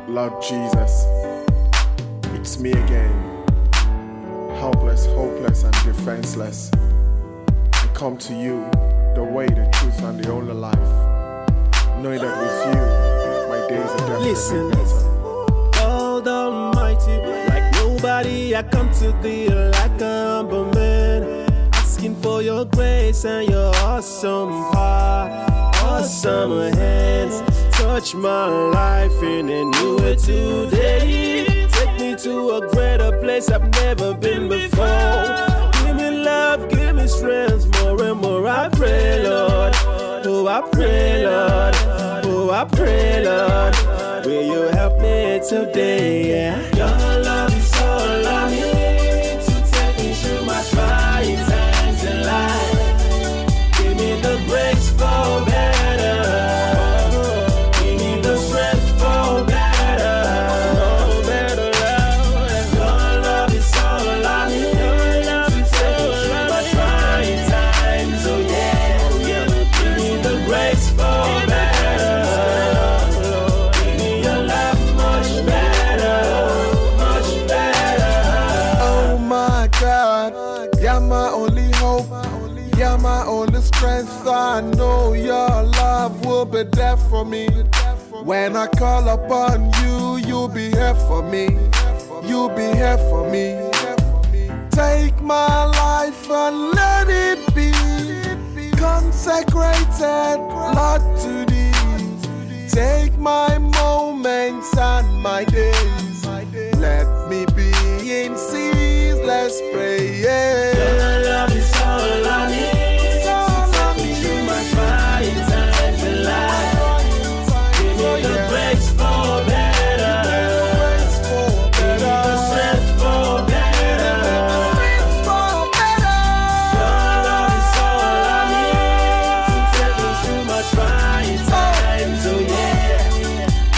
Lord Jesus, it's me again, helpless, hopeless, and defenseless. I come to you, the way, the truth, and the only life, knowing that with you, my days are definitely better. God Almighty, like nobody, I come to thee like a humble man, asking for your grace and your awesome power, awesome hands. Touch my life in a new way today. Take me to a greater place I've never been before. Give me love, give me strength, more and more I pray, Lord. Oh, I pray, Lord. Oh, I pray, Lord. Will you help me today? Yeah. Your love is all I need to take me through my trying times in life. Give me the grace for better. You're my only hope, you're my only strength. I know your love will be there for me. When I call upon you, you'll be here for me. You'll be here for me. Take my life and let it be consecrated, Lord, to thee. Take my moments and my days. Let me be in ceaseless prayer. Your love is all I need to take me through my trying times in life. Give me the grace for better. Give me the strength for better. Your love is all I need to take me through my trying times. Oh yeah.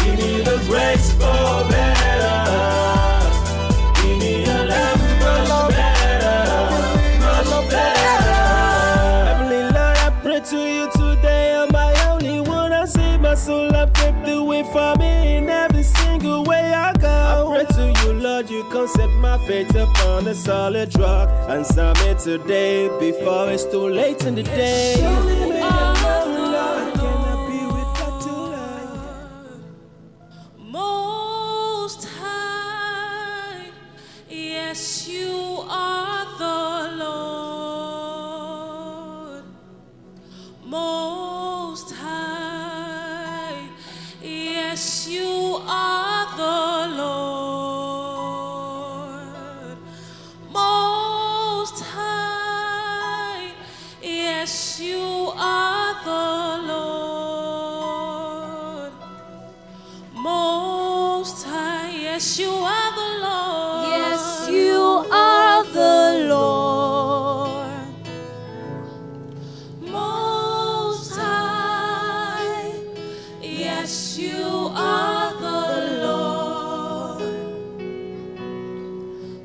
Give me the grace for better. To you today, I'm my only one. I save my soul, I pave the way for me in every single way I go. I pray to you, Lord, you can set my faith upon a solid rock. Answer me today before it's too late in the day. Show me me alone, Lord. Can I be without you, Lord? Most High, yes, you are the Lord. Most High, yes, you are the Lord. Most High, yes, you are the Lord. Most High, yes, you are the Lord. Yes, you are the Lord. Yes, you are the Lord.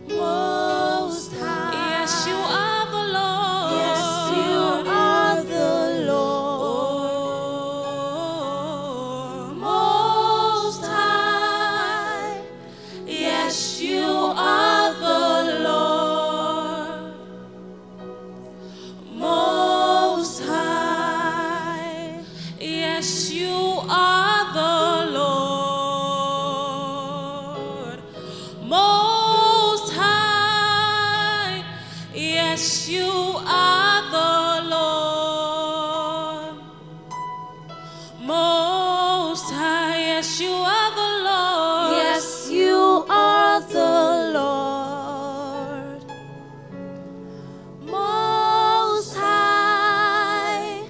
Most High. Yes, you are the Lord. Yes, you are the Lord. Most High. Yes, you are the Lord. Most High. Yes, you are the Lord. Most High, yes, you are the Lord. Most High, yes, you are the Lord. Yes, you are the Lord. Most High,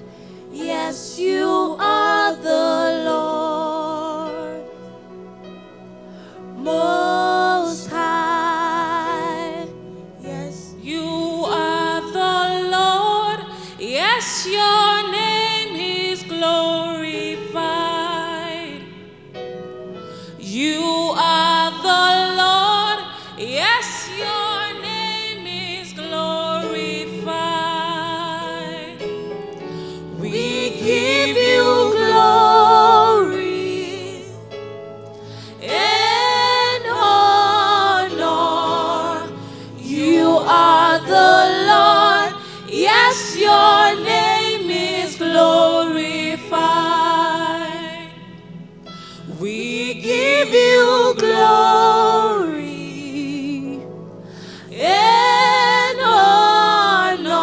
yes, you are the Lord. Most High, yes, you are the Lord. Yes, your name is glorified. You are the Lord. Yes, your name is glorified. We give you glory. We give you glory and honor.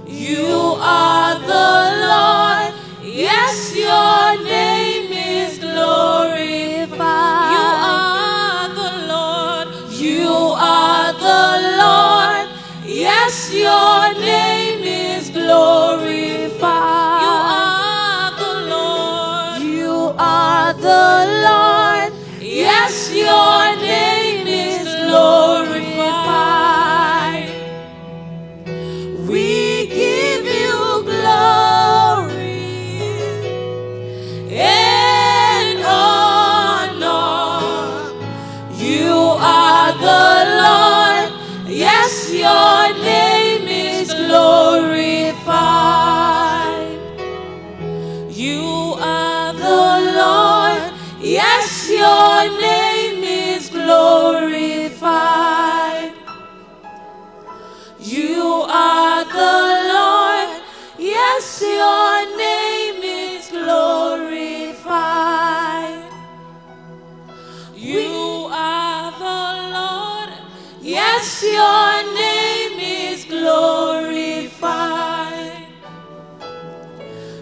You are the Lord. Yes, your name is glorified. You are the Lord. You are the Lord. Yes, your name is glorified. You are the Lord. You are the Lord. Yes, your name is glorified. We give you glory and honor. You are the Lord. Yes, your name is glorified. You are the Lord. Yes, your name is glorified. You are the Lord. Yes, your name is glorified. You are the Lord. Yes, your name is glorified.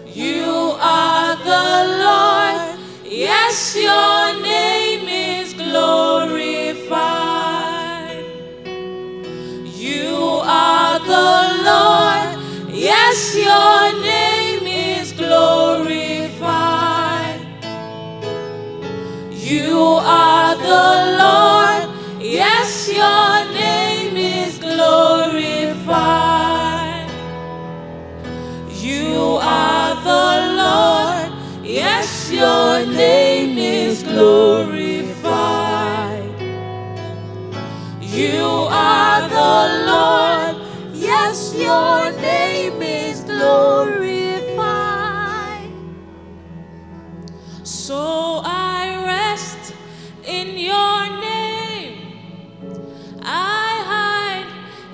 You are the Lord. Yes, your name is glorified. You are the Lord. Yes, your name is glorified. You are the Lord. Yes, your name is glorified. You are the Lord. Yes, your name is glorified. You are the Lord. Yes, your name is glorified. So I rest in your name. I hide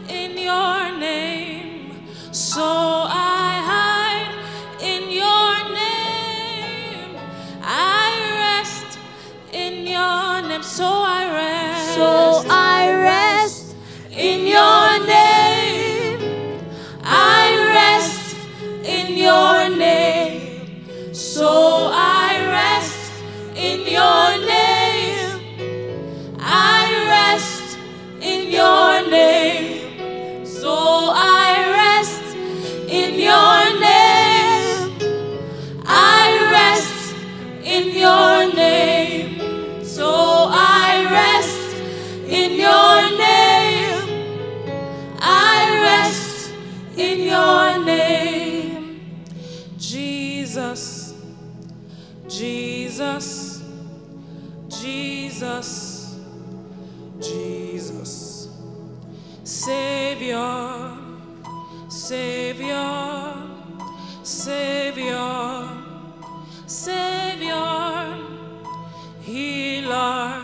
in your name. So I hide in your name. I rest in your name. So I rest. So I rest in your name. I rest in your name. So I rest in your name. I rest in your name. So I rest in your name. I rest in your name. So I rest in your name. I rest in your name. Jesus, Jesus, Jesus, Jesus. Savior, Savior, Savior, Savior. Healer,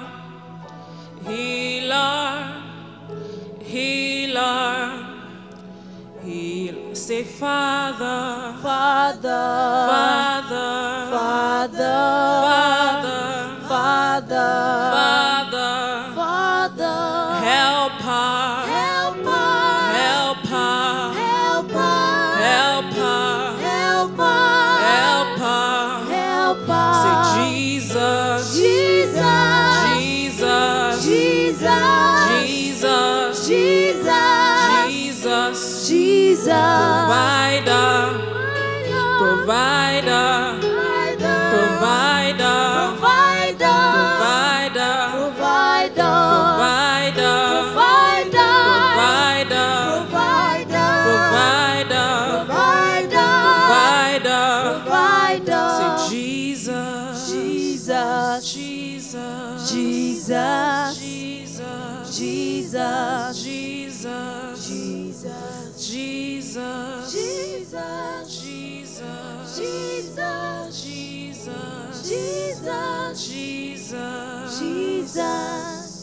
healer, healer, healer. Say Father, Father, Father, Father, Father, Father, Father, Helper, Helper, Helper, Helper, Helper, Helper, Helper, Helper. Say Jesus, Jesus, Jesus, Jesus, Jesus, Jesus, Jesus. Provider, provider, provider, provider, provider, provider, provider, provider, provider, provider, provider. Say Jesus, Jesus, Jesus, Jesus, Jesus, Jesus, Jesus, Jesus, Jesus, Jesus, Jesus, Jesus, Jesus, Jesus.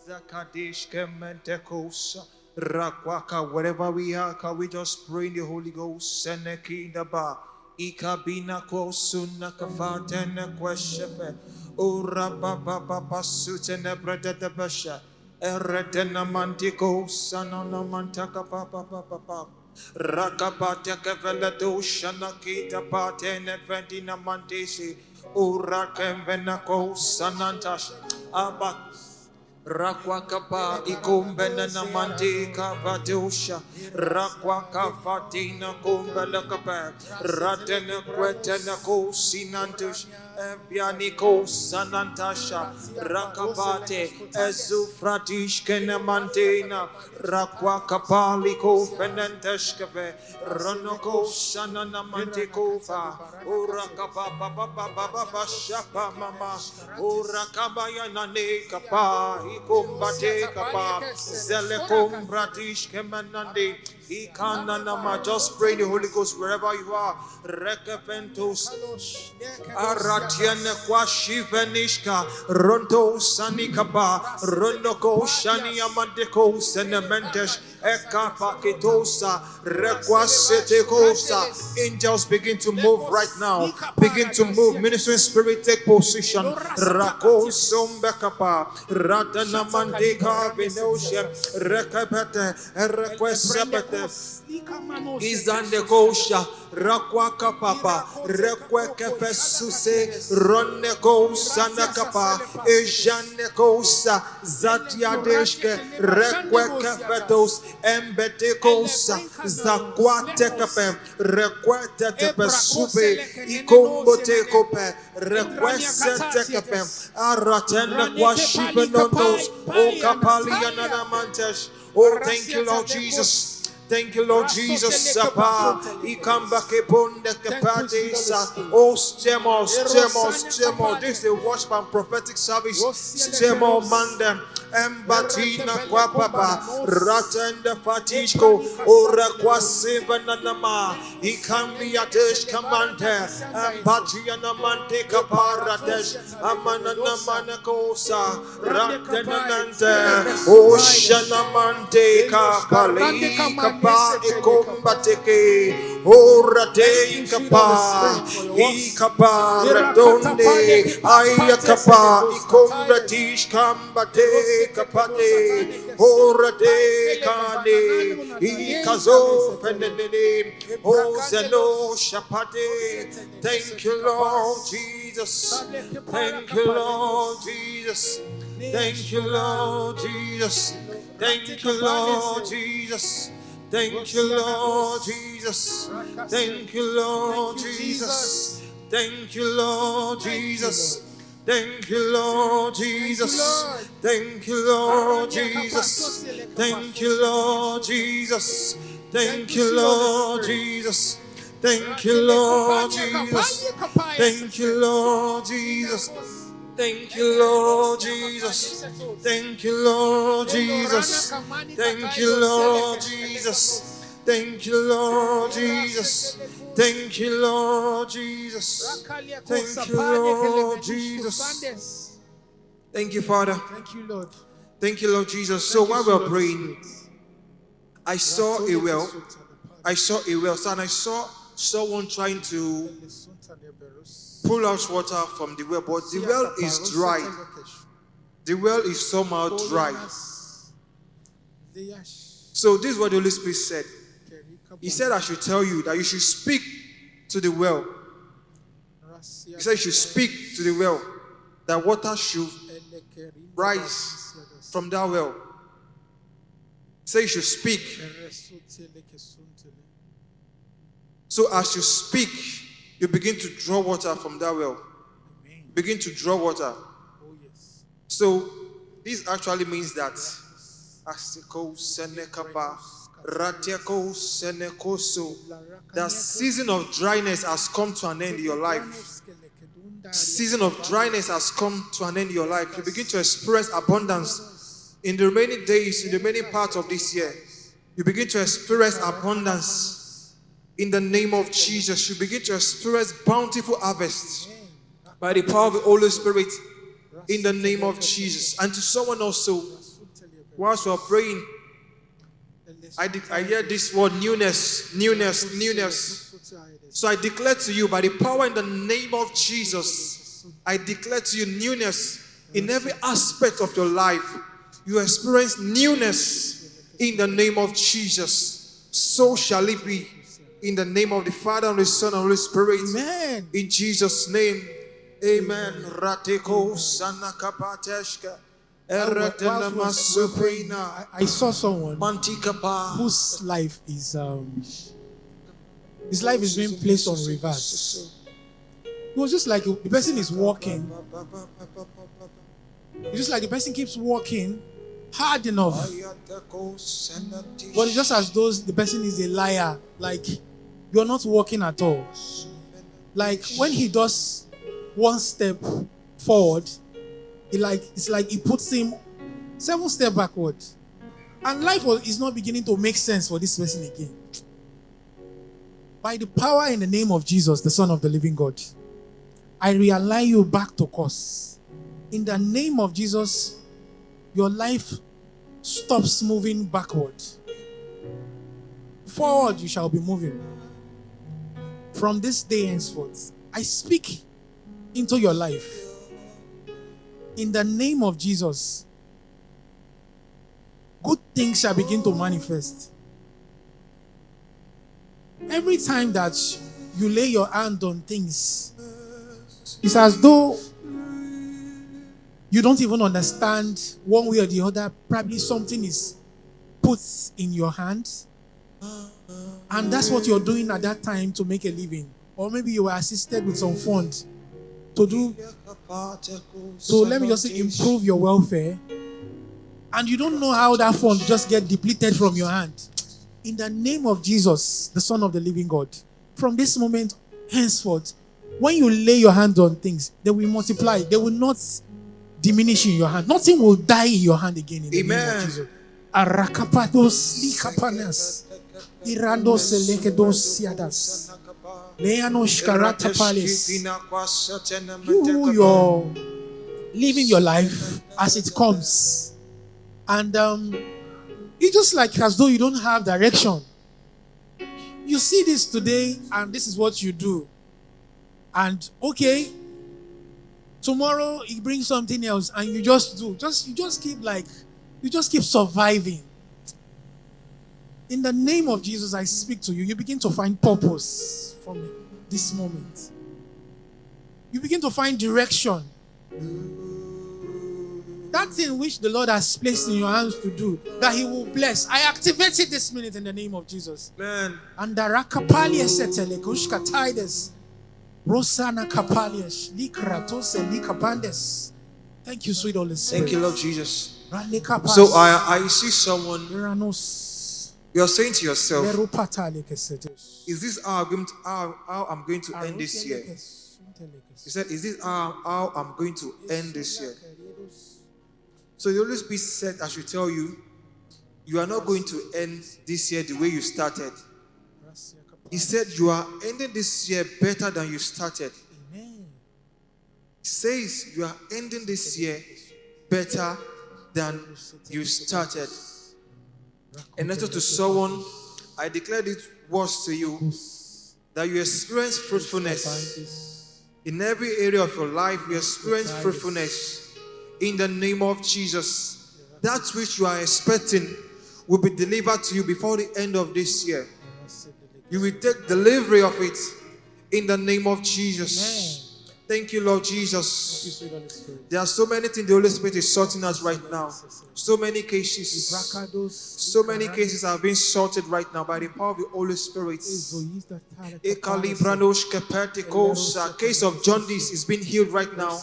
Zakadish kementekosa rakwaka. Wherever we are, can we just pray in the Holy Ghost? Senekindaba Ikabina kosuna kafatene kweshefe. Ura baba baba sutene brede de besha. Eredena mantiko sanana mantaka papa papa. Rakabate kevele doshana kita patene vendina mantisi. Ura kemvena ko sanantash. Abba. Rakwakapa ikumbena na mandika vadusha rakwakafatina kumbela kapa ratena kwetena kusinantush Bianiko sanantasha rakabate ezufratish kenemantena rakwakapaliko fenenteshkeve ronoko sananamantikufa urakababa shapa mama urakabaya nane kapa ikumbate kapa zelekumbratish kemenande ikananama. Just pray in the Holy Ghost wherever you are. Rekeventus aratiene kwa shivenishka rondo sanikaba rondoko shani amandeko senementesh ekapaketosa rekwasetekosa. Angels begin to move right now. Begin to move. Ministering spirit, take position. Rako sombekapa ratana mandeka venosha rekapete rekwesepete izande kosha rakwaka papa rekweke fesuse ronne kosa nakapa ejane kosa zatiadeshke rekweke fetos embete kosa zakwate kape rekwete tepe supe ikombote kope rekwese tekepe aratene kwa shivenondos o kapali yananamantesh. Oh, thank you, Lord Jesus. Thank you, Lord Jesus. Sapa, ikambake ponde kepadesa. Oh, stemo. This is a worship prophetic service. Stemo mandem. Embatina kwa papa ratenda fatishko ora kwa sivananama ikambi atesh kamante embatia mante kaparatesh amanana manakosa ratenante oshana mante kapali kapa ikombateke ora de kapa ikapa redonde ayakapa ikombratish kambate kapate orade kane ikazo penene ozelo shapate. Thank you, Lord Jesus. Thank you, Lord Jesus. Thank you, Lord Jesus. Thank you, Lord Jesus. Thank you, Lord Jesus. Thank you, Lord Jesus. Thank you, Lord Jesus. Thank you, Lord Jesus. Thank you, Lord Jesus. Thank you, Lord Jesus. Thank you, Lord Jesus. Thank you, Lord Jesus. Thank you, Lord Jesus. Thank you, Lord Jesus. Thank you, Lord Jesus. Thank you, Lord Jesus. Thank you, Lord Jesus. Thank you, Lord Jesus. Thank you, Lord Jesus. Thank you, Father. Thank you, Lord. Thank you, Lord Jesus. So while we were praying, I saw a well. And I saw someone trying to pull out water from the well, but the well is dry. The well is somehow dry. So this is what the Holy Spirit said. He said, I should tell you that you should speak to the well. He said, you should speak to the well, that water should rise from that well. He said, you should speak. So as you speak, you begin to draw water from that well. Begin to draw water. So this actually means that the season of dryness has come to an end in your life. Season of dryness has come to an end in your life. You begin to experience abundance in the remaining days, in the remaining part of this year. You begin to experience abundance in the name of Jesus. You begin to experience bountiful harvest by the power of the Holy Spirit in the name of Jesus. And to someone also, whilst we are praying, I hear this word newness. So I declare to you, by the power in the name of Jesus, I declare to you newness in every aspect of your life. You experience newness in the name of Jesus. So shall it be. In the name of the Father, and the Son, and the Holy Spirit. Amen. In Jesus' name. Amen. Rateko sanakapateshka. I saw someone whose life is his life is being placed on reverse. It was just like the person is walking. It's just like the person keeps walking hard enough, but it's just as though the person is a liar. Like you're not walking at all. Like when he does one step forward, it's like he puts him 7 steps backward, and life is not beginning to make sense for this person again. By the power in the name of Jesus, the Son of the living God, I realign you back to course. In the name of Jesus, your life stops moving backward. Forward you shall be moving. From this day henceforth, I speak into your life. In the name of Jesus, good things shall begin to manifest. Every time that you lay your hand on things, it's as though you don't even understand one way or the other. Probably something is put in your hands, and that's what you're doing at that time to make a living. Or maybe you were assisted with some funds to do, so let me just say, improve your welfare, and you don't know how that fund just get depleted from your hand. In the name of Jesus, the Son of the living God, from this moment henceforth, when you lay your hand on things, they will multiply. They will not diminish in your hand. Nothing will die in your hand again. In the name of Jesus. Arakapados likapanas. Irandos elekedos siadas. Leanos karatapales. You're living your life as it comes. And it's just like as though you don't have direction. You see this today, and this is what you do. And okay, tomorrow he brings something else, and you just do. You just keep surviving. In the name of Jesus, I speak to you. You begin to find purpose from this moment. You begin to find direction. That thing which the Lord has placed in your hands to do, that He will bless, I activate it this minute in the name of Jesus. Amen. And the rakapalia setele kushka tides, rosana kapalias, likratos and likabandes. Thank you, sweet Holy Spirit. Thank you, Lord Jesus. So I see someone. You are saying to yourself, is this how I'm going to end this year? He said, is this how I'm going to end this year? So the Holy Spirit said, I should tell you, you are not going to end this year the way you started. He said, you are ending this year better than you started. He says, you are ending this year better than you started. And also to someone, I declare these words to you, that you experience fruitfulness. In every area of your life, you experience fruitfulness. In the name of Jesus, that which you are expecting will be delivered to you before the end of this year. You will take delivery of it in the name of Jesus. Thank you, Lord Jesus. There are so many things the Holy Spirit is sorting out right now. So many cases. So many cases are being sorted right now by the power of the Holy Spirit. A case of jaundice is being healed right now.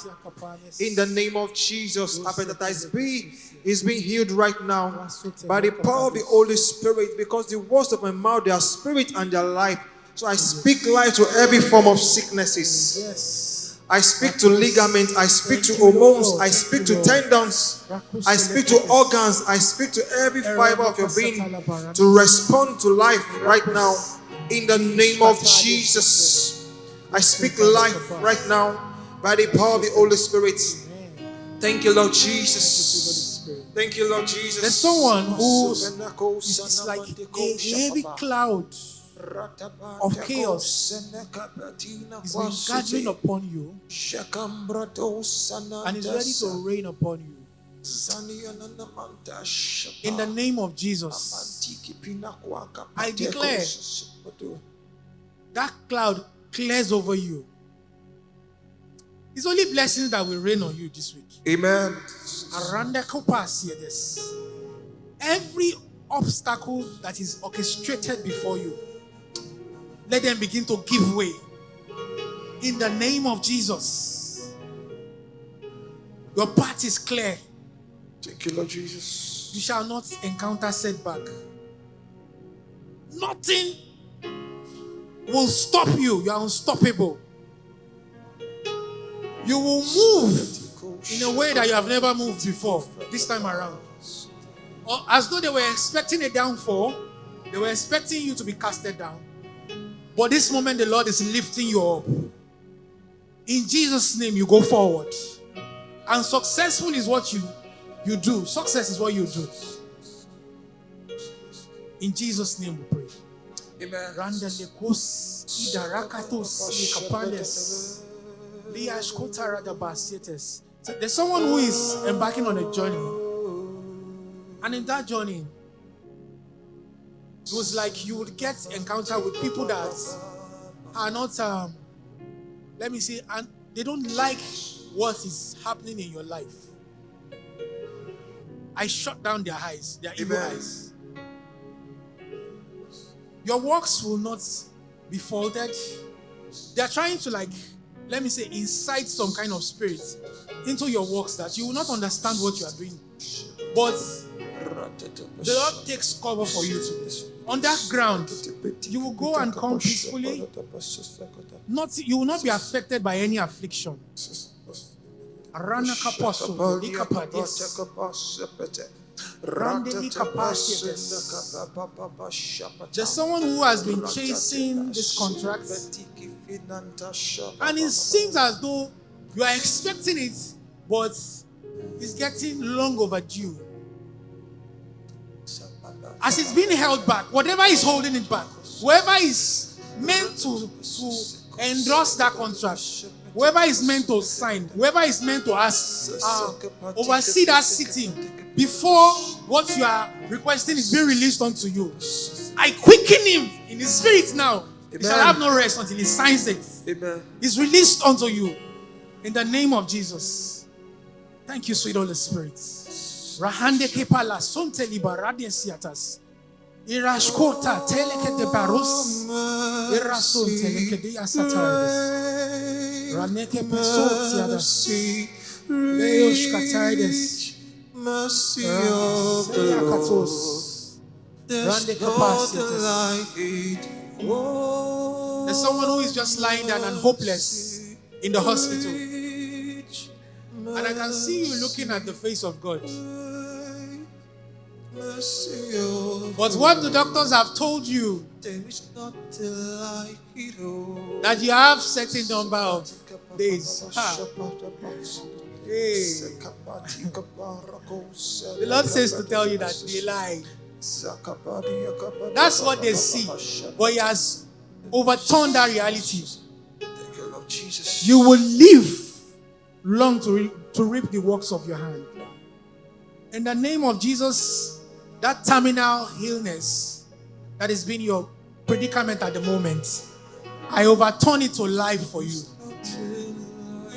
In the name of Jesus. Hepatitis B is being healed right now by the power of the Holy Spirit, because the words of my mouth, they are spirit and they are life. So I speak life to every form of sicknesses. I speak to ligaments, I speak to hormones, I speak to tendons, I speak to organs, I speak to every fiber of your being to respond to life right now. In the name of Jesus, I speak life right now by the power of the Holy Spirit. Thank you, Lord Jesus. Thank you, Lord Jesus. There's someone who is like a heavy cloud of chaos is been gathering upon you and is ready to rain upon you. In the name of Jesus, I declare that cloud clears over you. It's only blessings that will rain on you this week. Amen. Every obstacle that is orchestrated before you, let them begin to give way. In the name of Jesus, your path is clear. Thank you, Lord Jesus. You shall not encounter setback. Nothing will stop you. You are unstoppable. You will move in a way that you have never moved before this time around. Or as though they were expecting a downfall, they were expecting you to be casted down. But this moment the Lord is lifting you up. In Jesus' name you go forward. And successful is what you do. Success is what you do. In Jesus' name we pray. Amen. So there's someone who is embarking on a journey. And in that journey, it was like you would get encounter with people that are not, let me say, and they don't like what is happening in your life. I shut down their eyes, their evil eyes. Your works will not be faulted. They are trying to, like, let me say, incite some kind of spirit into your works that you will not understand what you are doing. But the Lord takes cover for you today. On that ground, you will go and come peacefully. You will not be affected by any affliction. There's someone who has been chasing this contract, and it seems as though you are expecting it, but it's getting long overdue. As it's being held back, whatever is holding it back, whoever is meant to endorse that contract, whoever is meant to sign, whoever is meant to oversee that sitting before what you are requesting is being released unto you, I quicken him in his spirit now. Amen. He shall have no rest until he signs it. Amen. It's released unto you in the name of Jesus. Thank you, sweet Holy Spirit. Rahande kepala sonte libarade siatas. Irashkota teleke de barus. Irasonte lekede asataides. Raneke pesot siadas. Leosh kataides. Mercy of the Lord. There's There's someone who is just lying down and hopeless in the hospital. And I can see you looking at the face of God. But what the doctors have told you, that you have certain number of days. Hey. The Lord says to tell you that they lie. That's what they see. But He has overturned that reality. You will live long to reap the works of your hand. In the name of Jesus, that terminal illness that has been your predicament at the moment, I overturn it to life for you.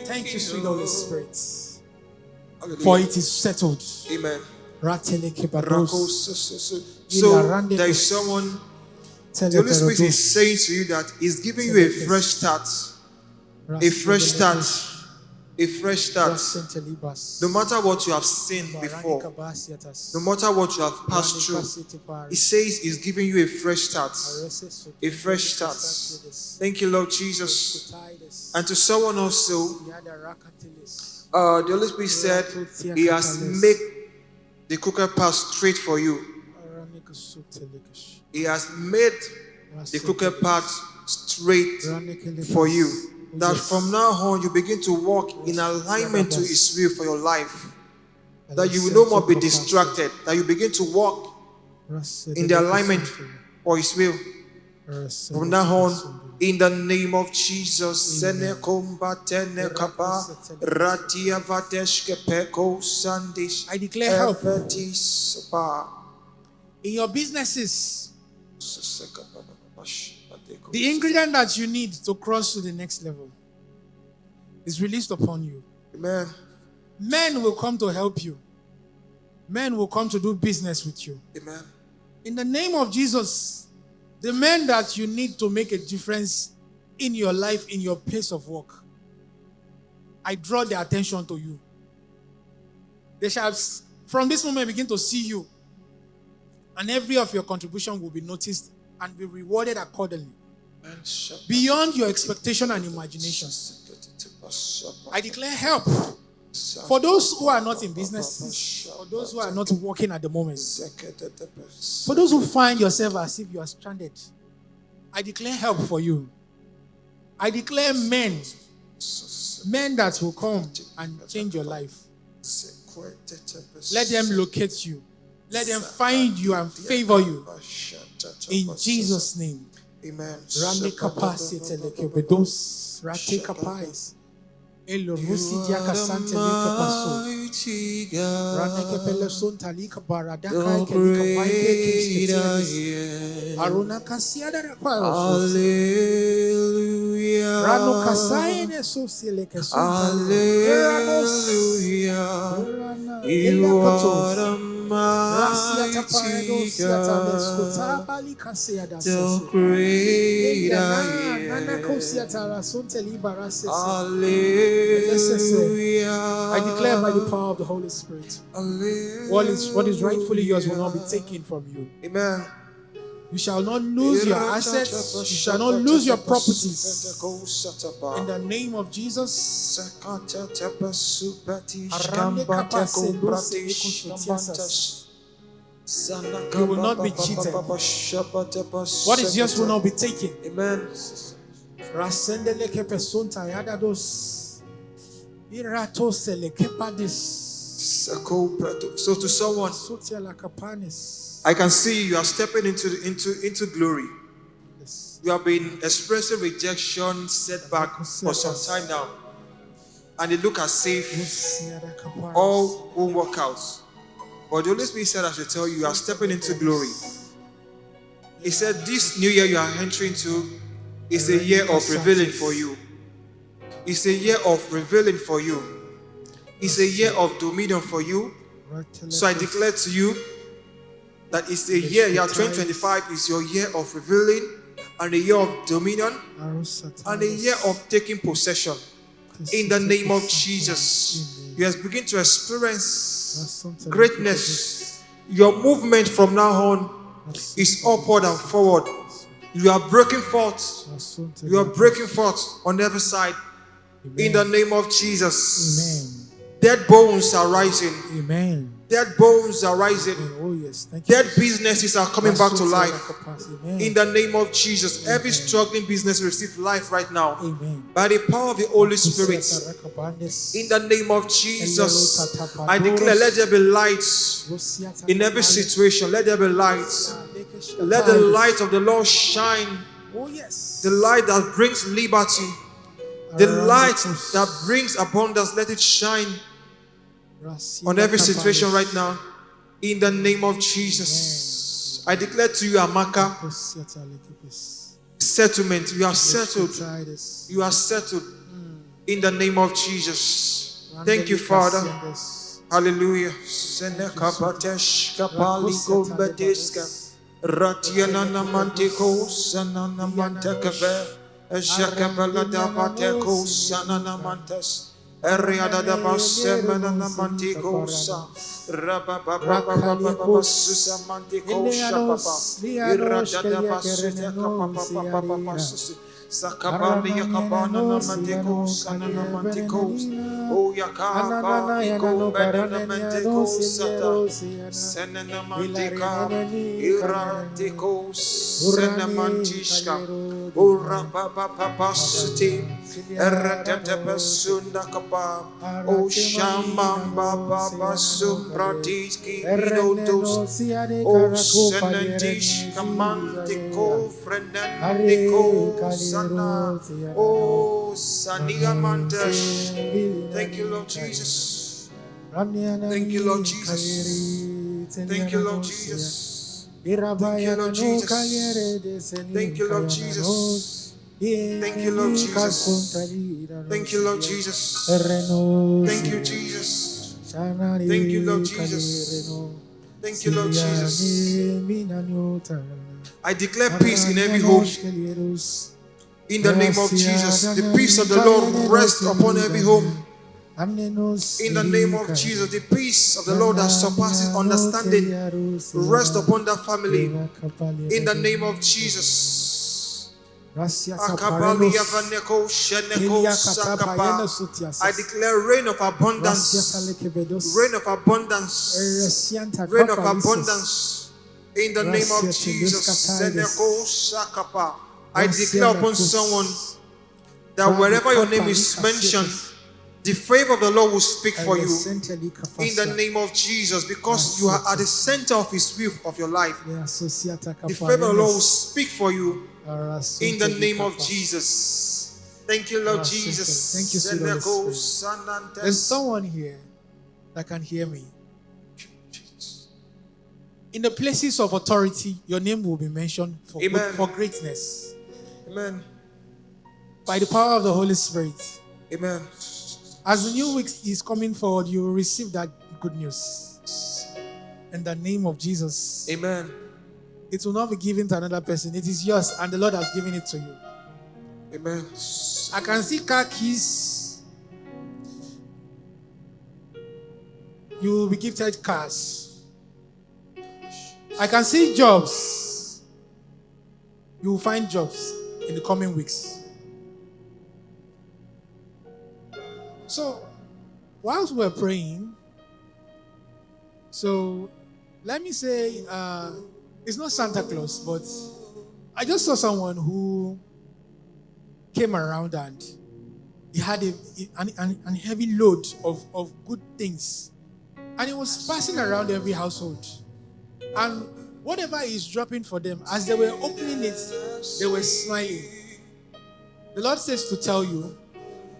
Thank you, sweet Holy Spirit. For it is settled. Amen. So there is someone, the Holy Spirit is saying to you that He's giving you a fresh start. A fresh start. A fresh start. No matter what you have seen before, no matter what you have passed through, He says He's giving you a fresh start. A fresh start. Thank you, Lord Jesus. And to someone also, the Holy Spirit said He has made the crooked path straight for you. He has made the crooked path straight for you. That from now on you begin to walk in alignment to His will for your life. That you will no more be distracted. That you begin to walk in the alignment for His will. From now on, in the name of Jesus, in the I declare help in your businesses. The ingredient that you need to cross to the next level is released upon you. Amen. Men will come to help you. Men will come to do business with you. Amen. In the name of Jesus, the men that you need to make a difference in your life, in your place of work, I draw their attention to you. They shall, from this moment, begin to see you. And every of your contribution will be noticed and be rewarded accordingly. Beyond your expectation and imagination. I declare help for those who are not in business, for those who are not working at the moment, for those who find yourself as if you are stranded. I declare help for you. I declare men that will come and change your life. Let them locate you. Let them find you and favor you. In Jesus' name. Amen. Elo rusi diaka sante lika paso. Raneke pele son talika baradaka ke lika vaike kishketiadis. Aruna kasiada rakwa. Hallelujah. Rano kasai ne so sileke son. Hallelujah. You are the mighty God. So great I am. Hallelujah. I declare by the power of the Holy Spirit, what is rightfully yours will not be taken from you. Amen. You shall not lose your assets. You shall not lose your properties. In the name of Jesus. You will not be cheated. What is yours will not be taken. Amen. So to someone, I can see you are stepping into glory. You have been expressing rejection, setback for some time now, and it looks as if all won't work out. But the Holy Spirit said I should tell you, you are stepping into glory. He said this new year you are entering into is a year of revealing for you. It's a year of revealing for you. It's a year of dominion for you. So I declare to you that it's a year 2025 is your year of revealing, and a year of dominion, and a year of taking possession. In the name of Jesus, you have begun to experience greatness. Your movement from now on is upward and forward. You are breaking forth. You are breaking forth on every side. In the name of Jesus. Amen. Dead bones are rising. Amen. Dead bones are rising. Oh, yes. Thank Dead you. businesses are coming back to life. Amen. In the name of Jesus, every struggling business receive life right now. Amen. By the power of the Holy Spirit. In the name of Jesus, I declare, let there be light in every situation. Let there be light. Let the light of the Lord shine. Oh, yes. The light that brings liberty. The light that brings abundance. Let it shine on every situation right now. In the name of Jesus. I declare to you, Amaka, settlement. You are settled. You are settled. In the name of Jesus. Thank you, Father. Hallelujah. Eriada da basemena na mantikosa rababa susa mantikosa papa irada da basusa papa sakabali yakabana na mantikosa na mantikos o yakaba iko bedana mantikosa senena mantika iratikos senena mantishka o rababa papa suti Erretepesunda kapa. O Shamamba Baba Sumbradiski Inodos. O Senendish Kamantiko Frenendiko Sana. O Sania Mandash. Thank you, Lord Jesus. Thank you, Lord Jesus. Thank you, Lord Jesus. Thank you, Lord Jesus. Thank you, Lord Jesus. Thank you, Lord Jesus. Thank you, Lord Jesus. Thank you, Jesus. Thank you, Lord Jesus. Thank you, Lord Jesus. I declare peace in every home. In the name of Jesus, the peace of the Lord rest upon every home. In the name of Jesus, the peace of the Lord that surpasses understanding rest upon that family. In the name of Jesus. I declare rain of abundance. Rain of abundance. Rain of abundance. In the name of Jesus. I declare upon someone that wherever your name is mentioned, the favor of the Lord will speak for you. In the name of Jesus, because you are at the center of His will of your life. The favor of the Lord will speak for you. In the name of Jesus. Thank you, Lord Jesus. Thank you, sweet Holy Spirit. There's someone here that can hear me. In the places of authority, your name will be mentioned for greatness. Amen. By the power of the Holy Spirit. Amen. As the new week is coming forward, you will receive that good news. In the name of Jesus. Amen. It will not be given to another person. It is yours, and the Lord has given it to you. Amen. I can see car keys. You will be gifted cars. I can see jobs. You will find jobs in the coming weeks. So, whilst we're praying, let me say, it's not Santa Claus, but I just saw someone who came around and he had a heavy load of good things. And it was passing around every household. And whatever he's dropping for them, as they were opening it, they were smiling. The Lord says to tell you,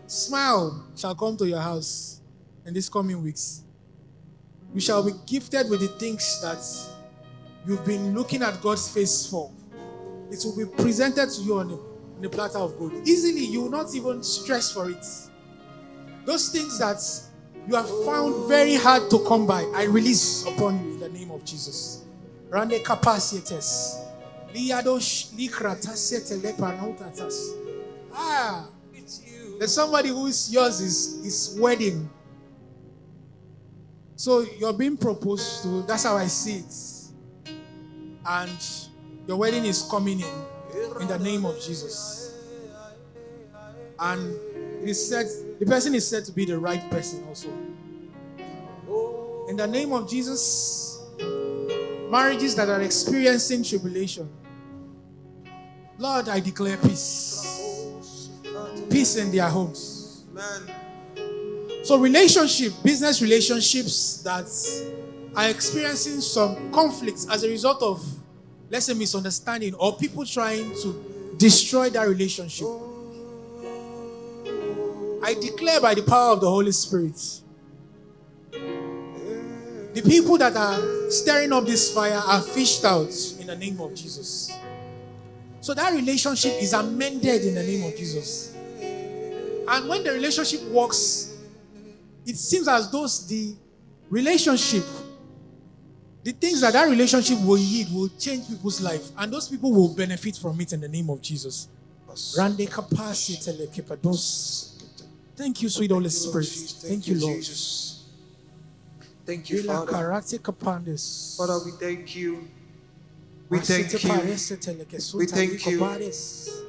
smile shall come to your house in these coming weeks. You shall be gifted with the things that you've been looking at God's face for. It will be presented to you on a platter of gold. Easily, you will not even stress for it. Those things that you have found very hard to come by, I release upon you in the name of Jesus. Rande capacities. There's somebody whose yours is wedding. So you're being proposed to. That's how I see it. And your wedding is coming in the name of Jesus. And it is said, the person is said to be the right person also. In the name of Jesus, marriages that are experiencing tribulation, Lord, I declare peace. Peace in their homes. So business relationships that are experiencing some conflicts as a result of, let's say, misunderstanding or people trying to destroy that relationship. I declare by the power of the Holy Spirit, the people that are stirring up this fire are fished out in the name of Jesus. So that relationship is amended in the name of Jesus. And when the relationship works, it seems as though the relationship, the things that relationship will yield will change people's life. And those people will benefit from it in the name of Jesus. Thank you, sweet Holy Spirit. Thank you, Lord. Thank you, Father. Father, we thank you. We thank you. We thank you.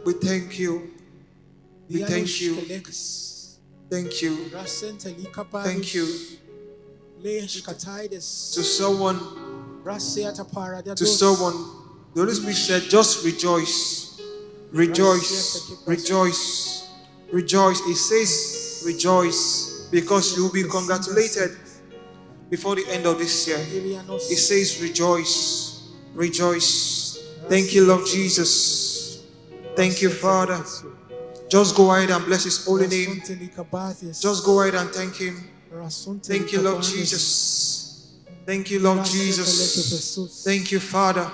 We thank you. We thank you. Thank you. Thank you. To someone, the Holy Spirit said, just rejoice. Rejoice. Rejoice. Rejoice. It says rejoice because you will be congratulated before the end of this year. It says rejoice. Rejoice. Thank you, Lord Jesus. Thank you, Father. Just go ahead and bless His holy name. Just go ahead and thank Him. Thank you, Lord Jesus. Thank you, Lord Jesus. Thank you, Father.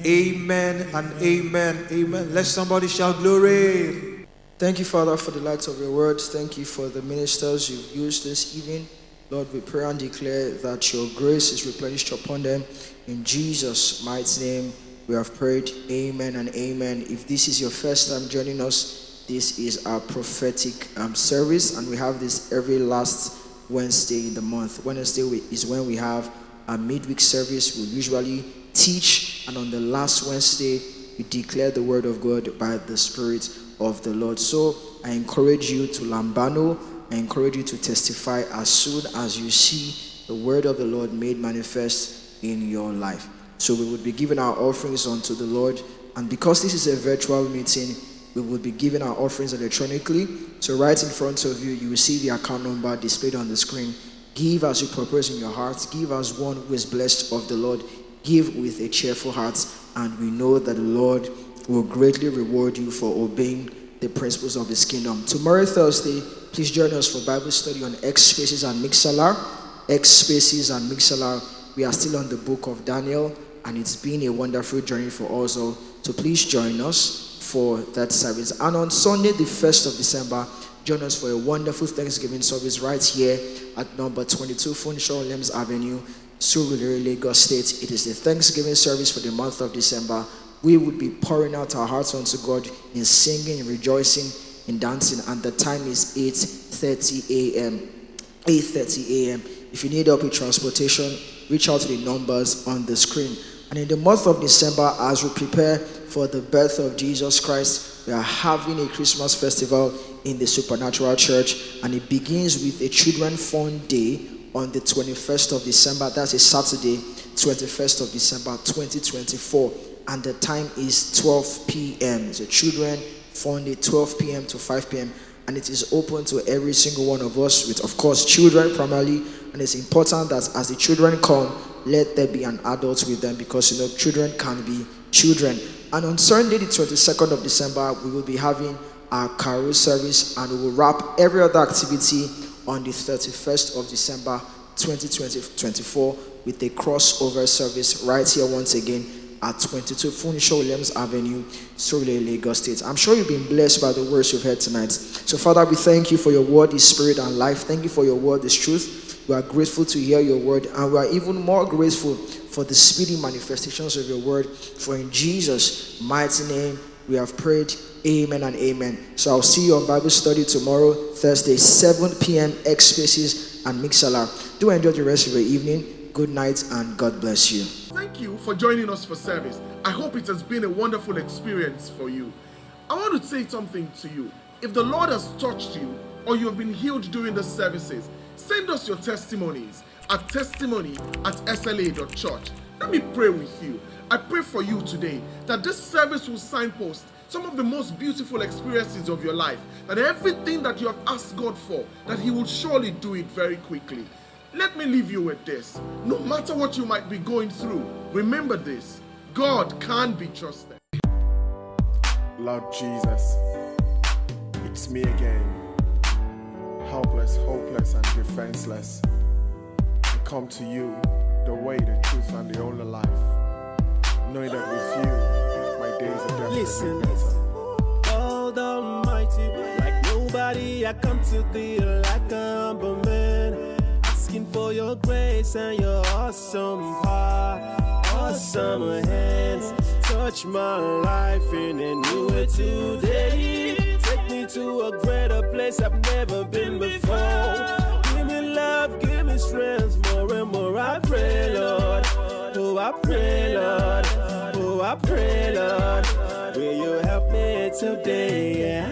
Amen and amen. Amen. Let somebody shout glory. Thank you, Father, for the light of your word. Thank you for the ministers you've used this evening. Lord, we pray and declare that your grace is replenished upon them. In Jesus' mighty name, we have prayed. Amen and amen. If this is your first time joining us, this is our prophetic service, and we have this every last Wednesday in the month. Wednesday is when we have a midweek service. We usually teach, and on the last Wednesday, we declare the word of God by the Spirit of the Lord. So I encourage you to lambano. I encourage you to testify as soon as you see the word of the Lord made manifest in your life. So we would be giving our offerings unto the Lord, and because this is a virtual meeting, we will be giving our offerings electronically. So right in front of you, you will see the account number displayed on the screen. Give as you purpose in your heart. Give as one who is blessed of the Lord. Give with a cheerful heart, and we know that the Lord will greatly reward you for obeying the principles of His kingdom. Tomorrow, Thursday, please join us for Bible study on X Spaces and Mixlr. X Spaces and Mixlr. We are still on the book of Daniel, and it's been a wonderful journey for us all. So please join us for that service. And on Sunday, the 1st of December, join us for a wonderful Thanksgiving service right here at number 22 Funshaw Lems Avenue, Jubilee, Lagos State. It is the Thanksgiving service for the month of December. We would be pouring out our hearts unto God in singing, in rejoicing, in dancing, and the time is 8:30 a.m. 8:30 a.m. If you need help with transportation, reach out to the numbers on the screen. And in the month of December, as we prepare for the birth of Jesus Christ, we are having a Christmas festival in the Supernatural Church, and it begins with a Children Fun Day on the 21st of December. That's a Saturday, 21st of December 2024, and the time is 12 p.m. It's a Children Fun Day, 12 p.m. to 5 p.m., and it is open to every single one of us, with, of course, children primarily. And it's important that as the children come, let there be an adult with them, because children can be children. And on Sunday, the 22nd of December, we will be having our carol service, and we will wrap every other activity on the 31st of December 2024 with a crossover service right here once again at 22 Funshaw Lems Avenue, Surrey, Lagos State. I'm sure you've been blessed by the words you've heard tonight. So Father, we thank you for your word is spirit and life. Thank you for your word is truth. We are grateful to hear your word, and we are even more grateful for the speedy manifestations of your word. For in Jesus' mighty name we have prayed. Amen and amen. So I'll see you on Bible study tomorrow, Thursday, 7 p.m. X Spaces and Mixlr. Do enjoy the rest of your evening. Good night and God bless you. Thank you for joining us for service. I hope it has been a wonderful experience for you. I want to say something to you. If the Lord has touched you, or you have been healed during the services, send us your testimonies at testimony@sla.church. Let me pray with you. I pray for you today that this service will signpost some of the most beautiful experiences of your life, that everything that you have asked God for, that He will surely do it very quickly. Let me leave you with this. No matter what you might be going through, remember this: God can be trusted. Lord Jesus, it's me again, helpless, hopeless, and defenseless. I come to you, the way, the truth, and the only life, knowing that with you, my days are definitely Listen, better. God Almighty, like nobody, I come to thee like a humble man, asking for your grace and your awesome power, awesome hands. Touch my life in a new way today. Take me to a greater place I've never been before. Give me love, give me strength, more and more I pray, Lord. Oh, I pray, Lord. Oh, I pray, Lord. Will you help me today? Yeah.